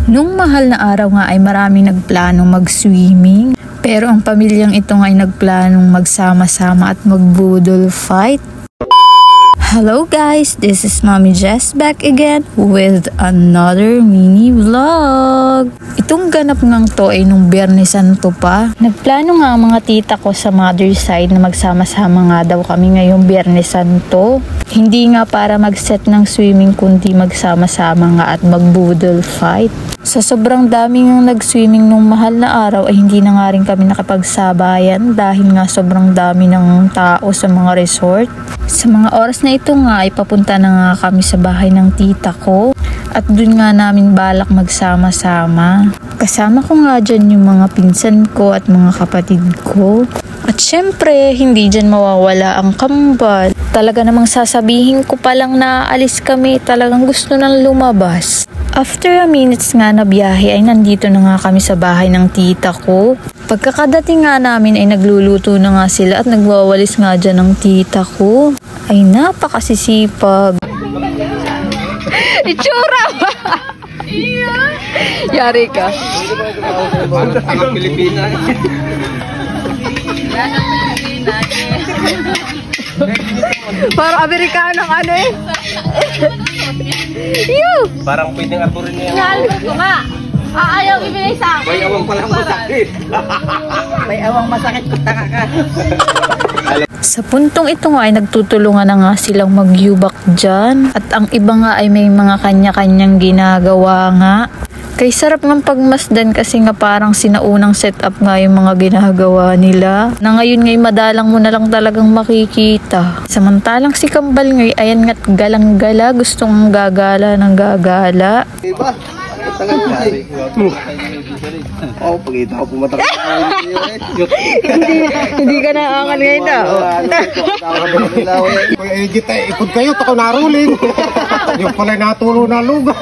Nung mahal na araw nga ay maraming nagplanong mag-swimming. Pero ang pamilyang ito nga ay nagplanong magsama-sama at mag-boodle fight. Hello guys, this is Mommy Jess back again with another mini vlog. Itong ganap ngang to ay nung Biyernes Santo pa. Nagplano nga ang mga tita ko sa mother side na magsama-sama nga daw kami ngayong Biyernes Santo. Hindi nga para mag-set ng swimming kundi magsama-sama nga at mag-boodle fight. Sa sobrang dami nga nag-swimming nung mahal na araw ay hindi na nga rin kami nakapagsabayan dahil nga sobrang dami ng tao sa mga resort. Sa mga oras na ito nga ay papunta na nga kami sa bahay ng tita ko at dun nga namin balak magsama-sama. Kasama ko nga dyan yung mga pinsan ko at mga kapatid ko. At syempre, hindi dyan mawawala ang kambal. Talaga namang sasabihin ko palang naaalis kami, talagang gusto nang lumabas. After a minutes nga na biyahe ay nandito na nga kami sa bahay ng tita ko. Pagkakadating nga namin ay nagluluto na nga sila at nagwawalis nga dyan ng tita ko. Ay napakasisipag. Itsura! Yari ka. Parang Pilipina. Parang Amerikanong ano eh. Parang pwedeng aturin niya. Nalagos ko nga. Ayaw ibigay sa akin. May awang palang masakit. May awang masakit kung taka ka. Sa puntong ito nga ay nagtutulungan na nga silang magyubak dyan. At ang iba nga ay may mga kanya-kanyang ginagawa nga. Kay sarap ng pagmasdan kasi nga parang sinaunang setup nga yung mga ginagawa nila. Na ngayon ngay madalang mo na lang talagang makikita. Samantalang si Kambal ngay ayan nga't galang-gala, gustong gagala ng gagala. Diba? Oh, pagkita ko pumatak. Hindi ka naangal ngayon na. Kaya kita ipod kayo, tako naruling. Yung pala naturo na lugar.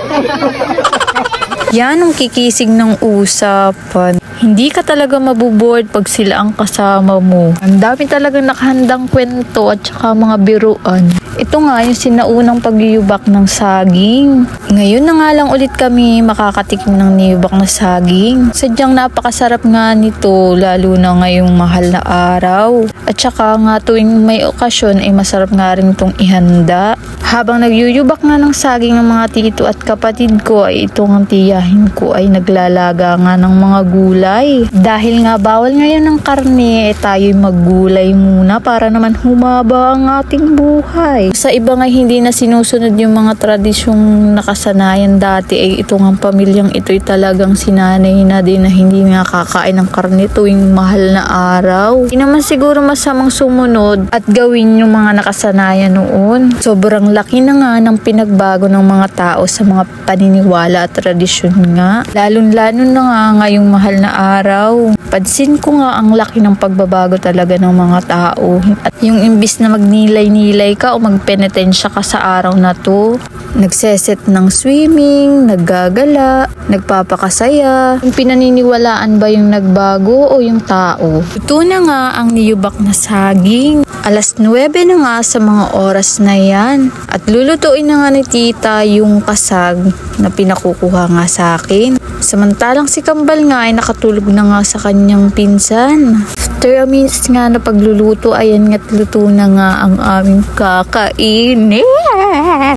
Yan ang kikisig ng usapan. Hindi ka talaga mabuboard pag sila ang kasama mo. Ang dami talagang nakahandang kwento at saka mga biruan. Ito nga yung sinaunang pagyuyubak ng saging. Ngayon na nga lang ulit kami makakatikim ng niyubak na saging. Sadyang napakasarap nga nito lalo na ngayong mahal na araw. At saka nga tuwing may okasyon ay masarap nga rin itong ihanda. Habang nagyuyubak nga ng saging ng mga tito at kapatid ko ay itong tiyahin ko ay naglalaga nga ng mga gulay. Dahil nga bawal ngayon ng karne, tayo'y maggulay muna para naman humaba ang ating buhay. Sa iba nga hindi na sinusunod yung mga tradisyong nakasanayan dati ay itong ang pamilyang ito'y talagang sinanay na din na hindi nga kakain ng karne tuwing mahal na araw. Hindi naman siguro masamang sumunod at gawin yung mga nakasanayan noon. Sobrang laki na nga ng pinagbago ng mga tao sa mga paniniwala at tradisyon nga. Lalo-lalo na nga ngayong mahal na araw. Pansin ko nga ang laki ng pagbabago talaga ng mga tao. At yung imbis na magnilay-nilay ka o magpenitensya ka sa araw na to, nagseset ng swimming, naggagala, nagpapakasaya. Yung pinaniniwalaan ba yung nagbago o yung tao? Ito na nga ang niyubak na saging. Alas 9 na nga sa mga oras na yan. At lulutuin na nga ni tita yung kasag na pinakukuha nga sa akin. Samantalang si Kambal nga ay nakatulog na nga sa kanyang pinsan. After a minutes nga na pagluluto, ayan nga't luto na nga ang aming kakainin.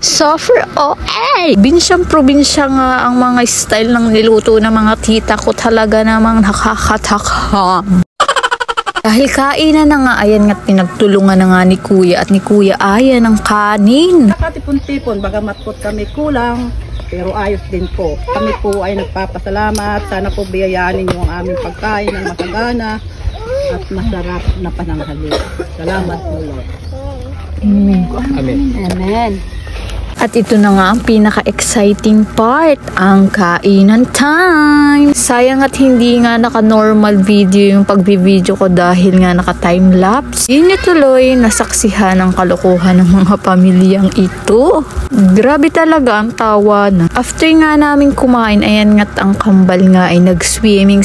Suffer OA! Binsyang probinsya nga ang mga style ng niluto ng mga tita ko, talaga namang nakakatakam. Dahil kainan na nga, ayan nga't pinagtulungan na nga ni Kuya at ni Kuya ayan ang kanin. Nakatipon-tipon, bagamat po kami kulang, pero ayos din po. Kami po ay nagpapasalamat. Sana po biyayaan ninyo ang aming pagkain ng masagana at masarap na pananghali. Salamat po, Lord. Amen. Amen. Amen. At ito na nga ang pinaka-exciting part, ang kainan time. Sayang at hindi nga naka-normal video yung pag-video ko dahil nga naka-timelapse. Hindi tuloy nasaksihan ang kalokohan ng mga pamilyang ito. Grabe talaga ang tawa na. After nga namin kumain, ayan nga't ang Kambal nga ay nag-swimming.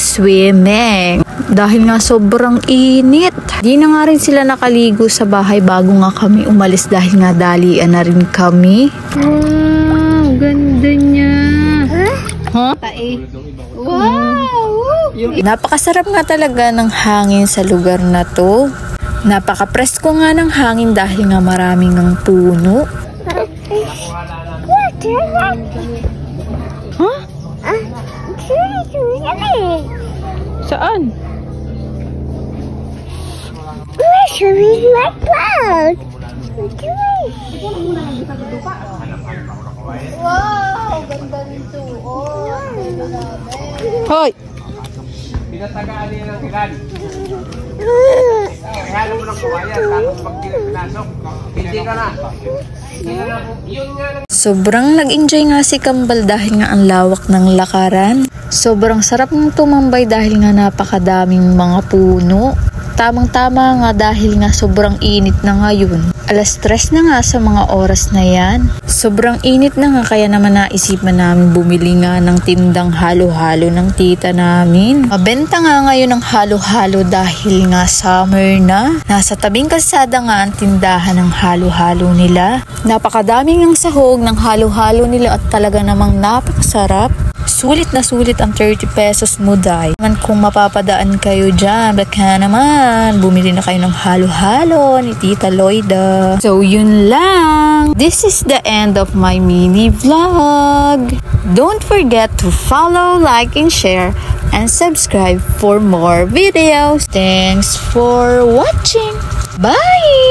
Dahil nga sobrang init. Di na nga rin sila nakaligo sa bahay bago nga kami umalis dahil nga dalian na rin kami. Wow, ganda niya. Huh? Wow! Napakasarap nga talaga ng hangin sa lugar na to. Napaka-presko nga ng hangin dahil nga maraming ng puno. Huh? Saan? Wow! Ganda nito. Hoy! Pinatagaan niya ng ilan. Kaya mo ng kuwaya, tapos pag pinasok, hindi ka na. Yun nga lang. Sobrang nag-enjoy nga si Kambal dahil nga ang lawak ng lakaran. Sobrang sarap ng tumambay dahil nga napakadaming mga puno. Tamang-tama nga dahil nga sobrang init na ngayon. 3:00 na nga sa mga oras na yan. Sobrang init na nga kaya naman naisipan namin bumili nga ng tindang halo-halo ng tita namin. Mabenta nga ngayon ng halo-halo dahil nga summer na. Nasa tabing kalsada nga ang tindahan ng halo-halo nila. Napakadaming ang sahog ng halo-halo nila at talaga namang napakasarap. Sulit na sulit ang 30 pesos mo, day. Kung mapapadaan kayo dyan, baka naman bumili na kayo ng halo-halo ni Tita Loida. So, yun lang. This is the end of my mini vlog. Don't forget to follow, like, and share, and subscribe for more videos. Thanks for watching. Bye!